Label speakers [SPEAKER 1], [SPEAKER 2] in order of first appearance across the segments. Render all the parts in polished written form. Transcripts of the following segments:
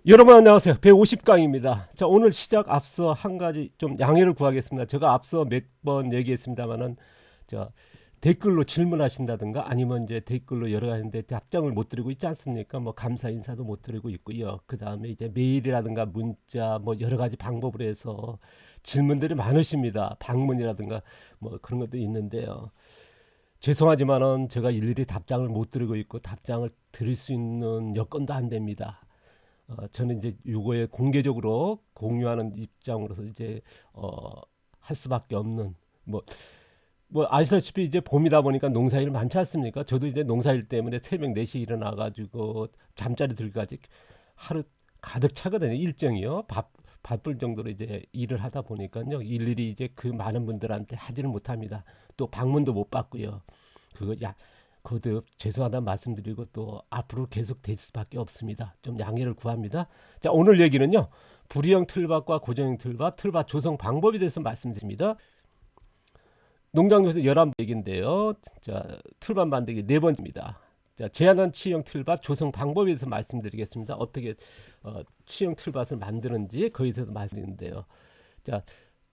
[SPEAKER 1] 여러분 안녕하세요. 150강입니다. 자, 오늘 시작 앞서 한 가지 좀 양해를 구하겠습니다. 제가 앞서 몇 번 얘기했습니다만은 자, 댓글로 질문하신다든가 아니면 이제 댓글로 여러 가지인데 답장을 못 드리고 있지 않습니까? 뭐 감사 인사도 못 드리고 있고요. 그다음에 이제 메일이라든가 문자 뭐 여러 가지 방법으로 해서 질문들이 많으십니다. 방문이라든가 뭐 그런 것도 있는데요. 죄송하지만은 제가 일일이 답장을 못 드리고 있고 답장을 드릴 수 있는 여건도 안 됩니다. 저는 이제 요거에 공개적으로 공유하는 입장으로서 이제 할 수밖에 없는 뭐, 뭐 아시다시피 이제 봄이다 보니까 농사일 많지 않습니까? 저도 이제 농사일 때문에 새벽 4시 일어나 가지고 잠자리 들까지 하루 가득 차거든요. 일정이요. 바쁠 정도로 이제 일을 하다 보니까요. 일일이 이제 그 많은 분들한테 하지를 못합니다. 또 방문도 못 받고요. 그거 거듭 죄송하다는 말씀드리고 또 앞으로 계속 될 수밖에 없습니다. 좀 양해를 구합니다. 자, 오늘 얘기는요. 불이형 틀밭과 고정형 틀밭, 틀밭 조성 방법에 대해서 말씀드립니다. 농장에서 11번 얘기인데요. 자, 틀밭 만들기 네 번째입니다. 자, 제한한 치형 틀밭 조성 방법에 대해서 말씀드리겠습니다. 어떻게 치형 틀밭을 만드는지 거기에 대해서 말씀드리는데요. 자,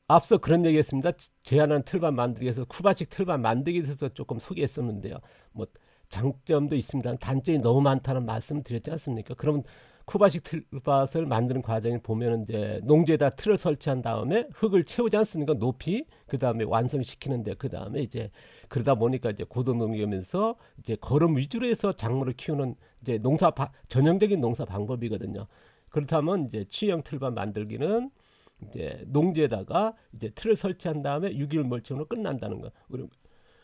[SPEAKER 1] 앞서 그런 얘기했습니다. 제한한 틀밭 만들기 위해서 쿠바식 틀밭 만들기에 대해서 조금 소개했었는데요. 뭐 장점도 있습니다. 단점이 너무 많다는 말씀 드렸지 않습니까? 그러면 쿠바식 틀밭을 만드는 과정을 보면 이제 농지에다 틀을 설치한 다음에 흙을 채우지 않습니까? 높이 그 다음에 완성시키는데 그 다음에 이제 그러다 보니까 이제 고도농업이면서 이제 거름 위주로 해서 작물을 키우는 이제 전형적인 농사 방법이거든요. 그렇다면 이제 취형 틀밭 만들기는 이제 농지에다가 이제 틀을 설치한 다음에 유기물 멀칭으로 끝난다는 거.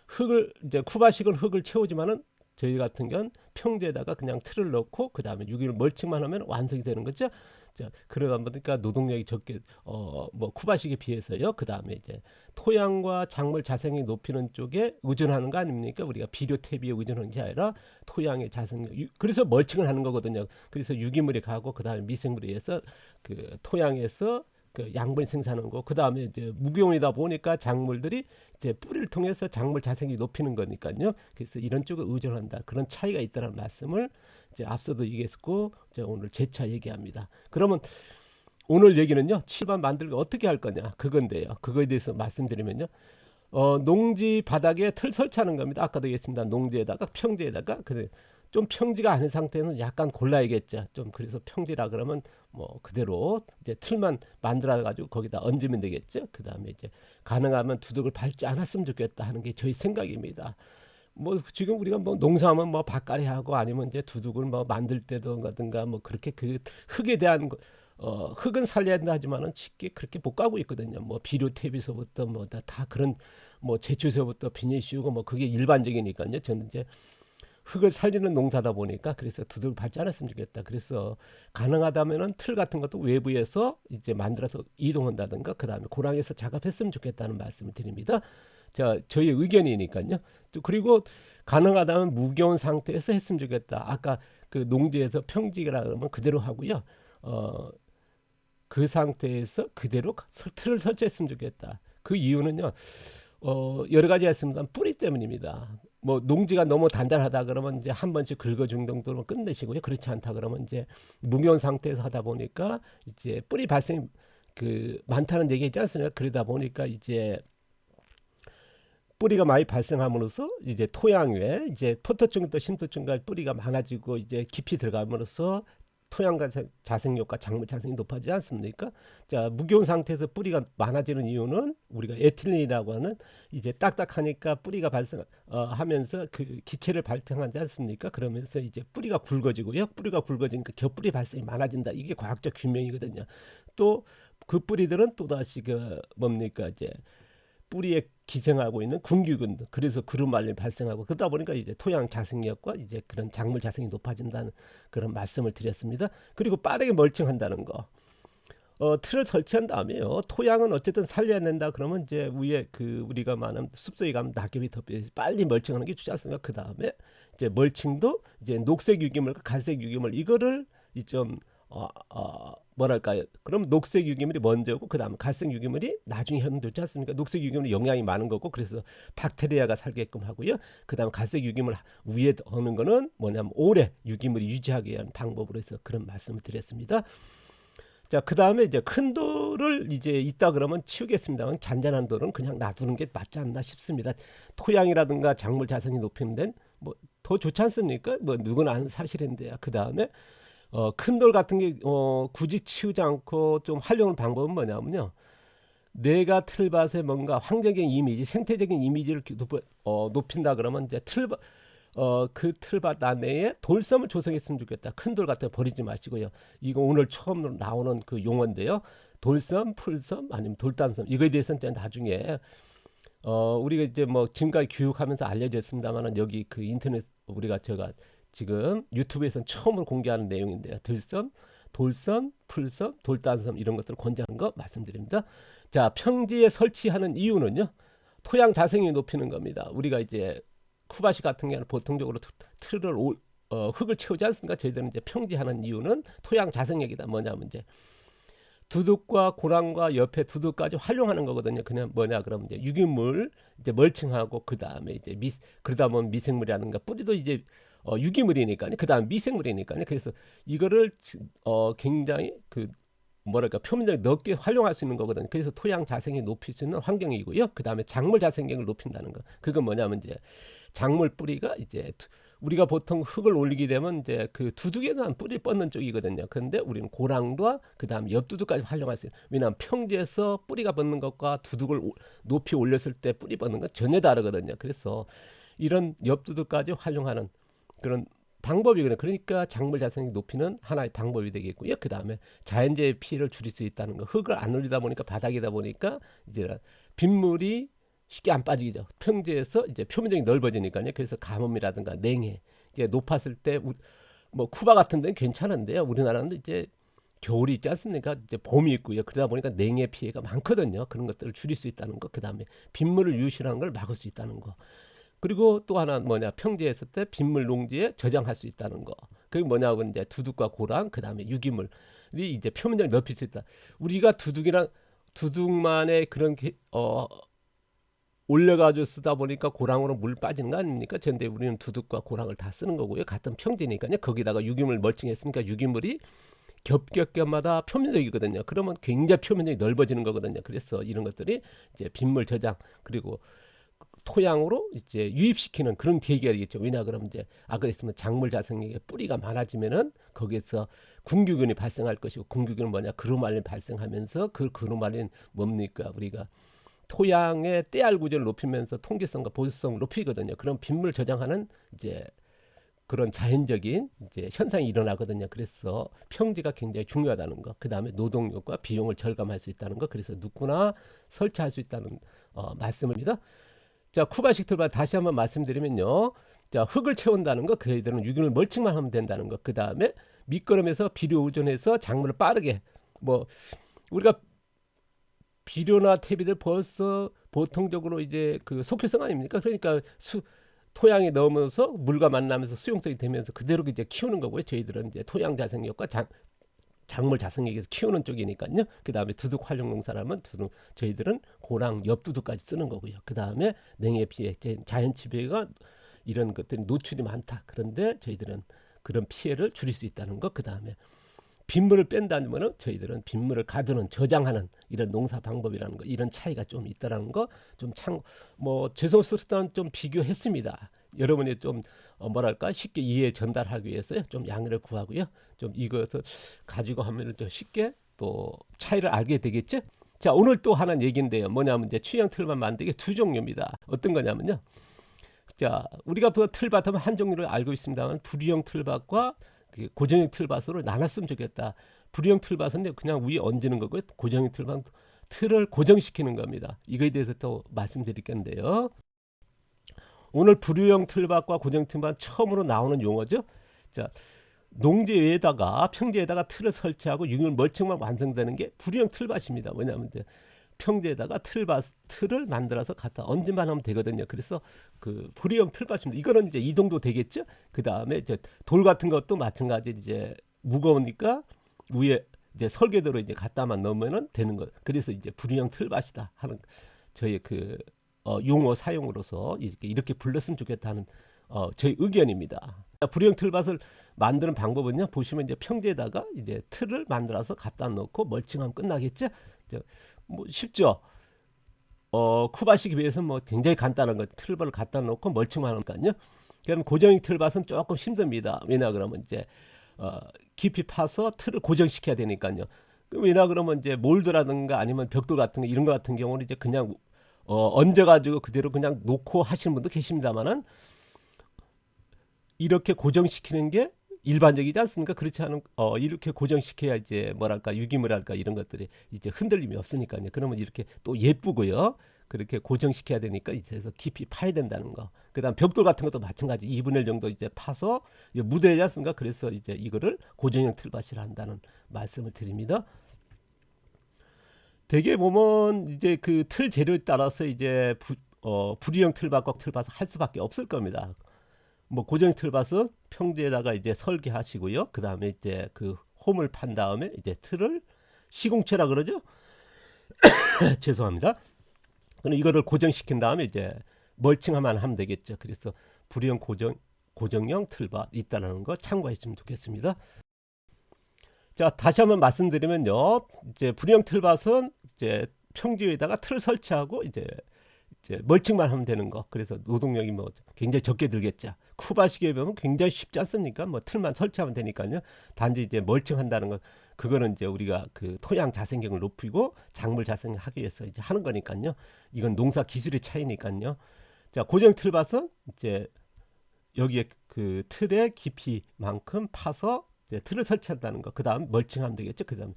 [SPEAKER 1] 흙을 이제 쿠바식은 흙을 채우지만은 저희 같은 경우는 평지에다가 그냥 틀을 넣고 그 다음에 유기물 멀칭만 하면 완성이 되는 거죠. 자, 그러다 보니까 노동력이 적게 뭐 쿠바식에 비해서요. 그 다음에 이제 토양과 작물 자생이 높이는 쪽에 의존하는 거 아닙니까? 우리가 비료 퇴비에 의존하는 게 아니라 토양의 자생력. 그래서 멀칭을 하는 거거든요. 그래서 유기물이 가고 그 다음에 미생물에 의해서 그 토양에서 그 양분 생산하는 거. 그 다음에 이제 무기용이다 보니까 작물들이 이제 뿌리를 통해서 작물 자생이 높이는 거니까요. 그래서 이런 쪽에 의존한다. 그런 차이가 있다는 말씀을 이제 앞서도 얘기했고 이제 오늘 재차 얘기합니다. 그러면 오늘 얘기는요. 칠반 만들기 어떻게 할 거냐 그건데요. 그거에 대해서 말씀드리면요. 농지 바닥에 틀 설치하는 겁니다. 아까도 얘기했습니다. 농지에다가 평지에다가 좀 평지가 아닌 상태는 약간 골라야겠죠. 좀 그래서 평지라 그러면 뭐 그대로 이제 틀만 만들어 가지고 거기다 얹으면 되겠죠. 그 다음에 이제 가능하면 두둑을 밟지 않았으면 좋겠다 하는 게 저희 생각입니다. 뭐 지금 우리가 뭐 농사하면 뭐 밭갈이 하고 아니면 이제 두둑을 뭐 만들 때든가 뭐 그렇게 그 흙에 대한 흙은 살려야 된다 하지만은 쉽게 그렇게 못 가고 있거든요. 뭐 비료 퇴비서부터 뭐 다 그런 뭐 제초서부터 비닐 씌우고 뭐 그게 일반적이니까요. 저는 이제 흙을 살리는 농사다 보니까 그래서 두들 밟지 않았으면 좋겠다. 그래서 가능하다면은 틀 같은 것도 외부에서 이제 만들어서 이동한다든가 그 다음에 고랑에서 작업했으면 좋겠다는 말씀을 드립니다. 자, 저희 의견이니까요. 또 그리고 가능하다면 무겨운 상태에서 했으면 좋겠다. 아까 그 농지에서 평지라 그러면 그대로 하고요. 그 상태에서 그대로 틀을 설치했으면 좋겠다. 그 이유는요. 여러 가지 있습니다. 뿌리 때문입니다. 뭐 농지가 너무 단단하다 그러면 이제 한 번씩 긁어준 정도로 끝내시고요. 그렇지 않다 그러면 이제 무겨운 상태에서 하다 보니까 이제 뿌리 발생이 그 많다는 얘기 있지 않습니까? 그러다 보니까 이제 뿌리가 많이 발생함으로써 이제 토양 위에 이제 포토층부터 심토층까지 뿌리가 많아지고 이제 깊이 들어감으로써 토양 자생력과 작물 자생이 높아지지 않습니까? 자, 무겨운 상태에서 뿌리가 많아지는 이유는 우리가 에틸린이라고 하는 이제 딱딱하니까 뿌리가 하면서 그 기체를 발생하지 않습니까? 그러면서 이제 뿌리가 굵어지고요. 뿌리가 굵어지니까 겹뿌리 발생이 많아진다. 이게 과학적 규명이거든요. 또 그 뿌리들은 또다시 그 뭡니까 이제 뿌리에 기생하고 있는 군기근 그래서 그룹 말림이 발생하고 그러다 보니까 이제 토양 자생력과 이제 그런 작물 자생이 높아진다는 그런 말씀을 드렸습니다. 그리고 빠르게 멀칭한다는 거. 틀을 설치한 다음에요. 토양은 어쨌든 살려야 된다. 그러면 이제 위에 그 우리가 말하는 숲속에 가면 낙엽이 더 빨리 멀칭하는 게 좋지 않습니까? 그 다음에 이제 멀칭도 이제 녹색 유기물과 갈색 유기물 이거를 좀 뭐랄까요? 그럼 녹색 유기물이 먼저고 그다음 갈색 유기물이 나중에 하면 되지 않습니까? 녹색 유기물이 영양이 많은 거고 그래서 박테리아가 살게끔 하고요. 그다음 갈색 유기물 위에 하는 거는 뭐냐면 오래 유기물이 유지하게 하는 방법으로 해서 그런 말씀을 드렸습니다. 자, 그다음에 이제 큰 돌을 이제 있다 그러면 치우겠습니다만 잔잔한 돌은 그냥 놔두는 게 맞지 않나 싶습니다. 토양이라든가 작물 자생이 높이는 데는 뭐 더 좋지 않습니까? 뭐 누구나 아는 사실인데요. 그다음에 큰 돌 같은 게 굳이 치우지 않고 좀 하려는 방법은 뭐냐면요. 내가 틀밭에 뭔가 환경적인 이미지, 생태적인 이미지를 높인다 그러면 이제 그 틀밭 안에 돌섬을 조성했으면 좋겠다. 큰 돌 같은 거 버리지 마시고요. 이거 오늘 처음 나오는 그 용어인데요. 돌섬, 풀섬, 아니면 돌단섬. 이거에 대해서는 이제 나중에 우리가 이제 뭐 지금까지 교육하면서 알려졌습니다만은 여기 그 인터넷 제가 지금 유튜브에서 처음으로 공개하는 내용인데요. 들섬, 돌섬, 풀섬, 돌단섬 이런 것들을 권장하는 거 말씀드립니다. 자, 평지에 설치하는 이유는요. 토양 자생이 높이는 겁니다. 우리가 이제 쿠바시 같은 경우는 보통적으로 틀을 흙을 채우지 않습니까? 저희들은 이제 평지하는 이유는 토양 자생력이다. 뭐냐면 이제 두둑과 고랑과 옆에 두둑까지 활용하는 거거든요. 그냥 뭐냐 그러면 이제 유기물 이제 멀칭하고 그 다음에 이제 그러다 보면 미생물이라든가 뿌리도 이제 유기물이니까요. 그 다음 미생물이니까요. 그래서 이거를 굉장히 그 뭐랄까 표면적이 넓게 활용할 수 있는 거거든요. 그래서 토양 자생이 높일 수 있는 환경이고요. 그 다음에 작물 자생력을 높인다는 거. 그건 뭐냐면 이제 작물 뿌리가 이제 우리가 보통 흙을 올리게 되면 이제 그 두둑에는 뿌리 뻗는 쪽이거든요. 그런데 우리는 고랑과 그 다음 옆두둑까지 활용할 수 있어요. 왜냐하면 평지에서 뿌리가 뻗는 것과 두둑을 높이 올렸을 때 뿌리 뻗는 건 전혀 다르거든요. 그래서 이런 옆두둑까지 활용하는 그런 방법이거든요. 그러니까 작물 자생력 높이는 하나의 방법이 되겠고요. 그 다음에 자연재해 피해를 줄일 수 있다는 거. 흙을 안 올리다 보니까 바닥이다 보니까 이제 빗물이 쉽게 안 빠지죠. 평지에서 이제 표면적이 넓어지니까요. 그래서 가뭄이라든가 냉해 이제 높았을 때 뭐 쿠바 같은 데는 괜찮은데요. 우리나라는 이제 겨울이 있지 않습니까? 이제 봄이 있고요. 그러다 보니까 냉해 피해가 많거든요. 그런 것들을 줄일 수 있다는 거. 그다음에 빗물을 유실하는 걸 막을 수 있다는 거. 그리고 또 하나 뭐냐 평지에 있을 때 빗물 농지에 저장할 수 있다는 거. 그게 뭐냐면 이제 두둑과 고랑 그다음에 유기물이 이제 표면적을 넓힐 수 있다. 우리가 두둑만의 그런 올려가지고 쓰다 보니까 고랑으로 물 빠지는 거 아닙니까? 그런데 우리는 두둑과 고랑을 다 쓰는 거고요. 같은 평지니까요. 거기다가 유기물 멀칭했으니까 유기물이 겹겹겹마다 표면적이거든요. 그러면 굉장히 표면적이 넓어지는 거거든요. 그래서 이런 것들이 이제 빗물 저장 그리고 토양으로 이제 유입시키는 그런 계기가 되겠죠. 왜냐 그러면 이제 아까 했으면 작물 자생력의 뿌리가 많아지면은 거기에서 궁규균이 발생할 것이고 궁규균은 뭐냐 그루말린 발생하면서 그 그루말린 뭡니까 우리가 토양의 때알 구조를 높이면서 통기성과 보수성을 높이거든요. 그럼 빗물 저장하는 이제 그런 자연적인 이제 현상이 일어나거든요. 그래서 평지가 굉장히 중요하다는 거. 그 다음에 노동력과 비용을 절감할 수 있다는 거. 그래서 누구나 설치할 수 있다는 말씀입니다. 자, 쿠바식 틀밭 다시 한번 말씀드리면요. 자, 흙을 채운다는 거, 그들은 유기물 멀칭만 하면 된다는 거. 그 다음에 밑거름에서 비료 의존해서 작물을 빠르게 뭐 우리가 비료나 퇴비들 벌써 보통적으로 이제 그 속효성 아닙니까? 그러니까 토양에 넣으면서 물과 만나면서 수용성이 되면서 그대로 이제 키우는 거고요. 저희들은 이제 토양 자생력과 작물 자생력에서 키우는 쪽이니까요. 그 다음에 두둑 활용 농사라면 저희들은 고랑 옆두둑까지 쓰는 거고요. 그 다음에 냉해 피해, 자연 지배가 이런 것들이 노출이 많다. 그런데 저희들은 그런 피해를 줄일 수 있다는 거. 그 다음에 빗물을 뺀다는 거는 저희들은 빗물을 가두는 저장하는 이런 농사 방법이라는 거 이런 차이가 좀 있다라는 거 좀 뭐 죄송스럽다는 좀 비교했습니다. 여러분이 좀 뭐랄까 쉽게 이해 전달하기 위해서요 좀 양해를 구하고요 좀 이것을 가지고 하면 좀 쉽게 또 차이를 알게 되겠죠. 자 오늘 또 하나 얘기인데요 뭐냐면 이제 취향 틀만 만들기 두 종류입니다. 어떤 거냐면요 자 우리가 그 틀밭 하면 한 종류를 알고 있습니다만 불이형 틀밭과 고정형 틀밭으로 나눴으면 좋겠다. 불이형 틀밭은 그냥 위에 얹는 거고요. 고정형 틀밭 틀을 고정시키는 겁니다. 이거에 대해서 또 말씀드릴 건데요. 오늘 불이형 틀밭과 고정 틀밭 처음으로 나오는 용어죠. 자, 농지 위에다가 평지에다가 틀을 설치하고 유기물 멀칭만 완성되는 게 불이형 틀밭입니다. 왜냐하면 이제 평지에다가 틀을 만들어서 갖다 얹기만 하면 되거든요. 그래서 그 불이형 틀밭입니다. 이거는 이제 이동도 되겠죠. 그 다음에 이제 돌 같은 것도 마찬가지 이제 무거우니까 위에 이제 설계대로 이제 갖다만 넣으면은 되는 거. 그래서 이제 불이형 틀밭이다 하는 저희 그 용어 사용으로서 이렇게 불렀으면 좋겠다는 저희 의견입니다. 불이형 틀밭을 만드는 방법은요. 보시면 이제 평지에다가 이제 틀을 만들어서 갖다 놓고 멀칭하면 끝나겠죠. 뭐 쉽죠. 쿠바식에 비해서 뭐 굉장히 간단한 거 틀밭을 갖다 놓고 멀칭만 하니까요. 그럼 고정형 틀밭은 조금 힘듭니다. 왜냐 그러면 이제 깊이 파서 틀을 고정시켜야 되니까요. 왜냐 그러면 이제 몰드라든가 아니면 벽돌 같은 거 이런 거 같은 경우는 이제 그냥 얹어가지고 그대로 그냥 놓고 하시는 분도 계십니다만은 이렇게 고정시키는 게 일반적이지 않습니까? 그렇지 않은 이렇게 고정시켜야 이제 뭐랄까 유기물랄까 이런 것들이 이제 흔들림이 없으니까요. 그러면 이렇게 또 예쁘고요. 그렇게 고정시켜야 되니까 이제 깊이 파야 된다는 거. 그다음 벽돌 같은 것도 마찬가지 2분의 1 정도 이제 파서 무드래지 않습니까? 그래서 이제 이거를 고정형 틀밭이라 한다는 말씀을 드립니다. 대개 보면 이제 그 틀 재료에 따라서 이제 불이형 틀밭과 틀밭을 할 수밖에 없을 겁니다. 뭐 고정 틀밭은 평지에다가 이제 설계하시고요. 그 다음에 이제 그 홈을 판 다음에 이제 틀을 시공체라 그러죠. 죄송합니다. 그럼 이거를 고정시킨 다음에 이제 멀칭만 하면 되겠죠. 그래서 불이형 고정형 틀밭 있다는 거 참고하시면 좋겠습니다. 자, 다시 한번 말씀드리면요. 이제 불이형 틀밭은 이제 평지 위에다가 틀을 설치하고 이제 멀칭만 하면 되는 거. 그래서 노동력이 뭐 굉장히 적게 들겠죠. 쿠바식에 보면 굉장히 쉽지 않습니까? 뭐 틀만 설치하면 되니까요. 단지 이제 멀칭한다는 거, 그거는 이제 우리가 그 토양 자생력을 높이고 작물 자생을 하기 위해서 이제 하는 거니까요. 이건 농사 기술의 차이니까요. 자, 고정 틀밭은 이제 여기에 그 틀의 깊이만큼 파서 이제 틀을 설치한다는 거. 그 다음 멀칭하면 되겠죠. 그 다음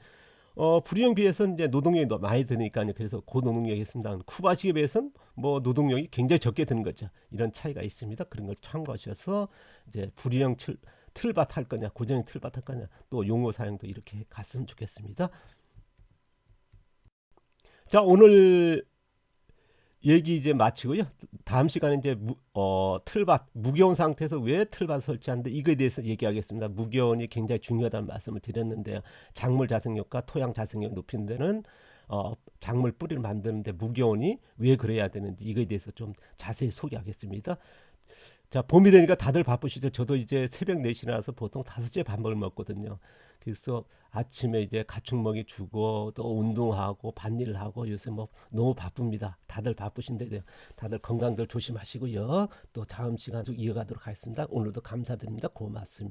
[SPEAKER 1] 불이형 비해서는 이제 노동력이 많이 드니까요. 그래서 고노동력이 있습니다. 쿠바식에 비해서는 뭐 노동력이 굉장히 적게 드는 거죠. 이런 차이가 있습니다. 그런 걸 참고하셔서 이제 불이형 틀밭 할 거냐, 고정형 틀밭 할 거냐, 또 용어 사용도 이렇게 갔으면 좋겠습니다. 자, 오늘 얘기 이제 마치고요. 다음 시간에 이제 틀밭 무게온 상태에서 왜 틀밭 설치하는데 이거에 대해서 얘기하겠습니다. 무게온이 굉장히 중요하다는 말씀을 드렸는데요. 작물 자생력과 토양 자생력 높이는 데는 작물 뿌리를 만드는데 무게온이 왜 그래야 되는지 이거에 대해서 좀 자세히 소개하겠습니다. 자, 봄이 되니까 다들 바쁘시죠. 저도 이제 새벽 4시나 와서 보통 5시에 밥을 먹거든요. 그래서 아침에 이제 가축 먹이 주고 또 운동하고 밭일을 하고 요새 뭐 너무 바쁩니다. 다들 바쁘신데 다들 건강들 조심하시고요. 또 다음 시간 쭉 이어가도록 하겠습니다. 오늘도 감사드립니다. 고맙습니다.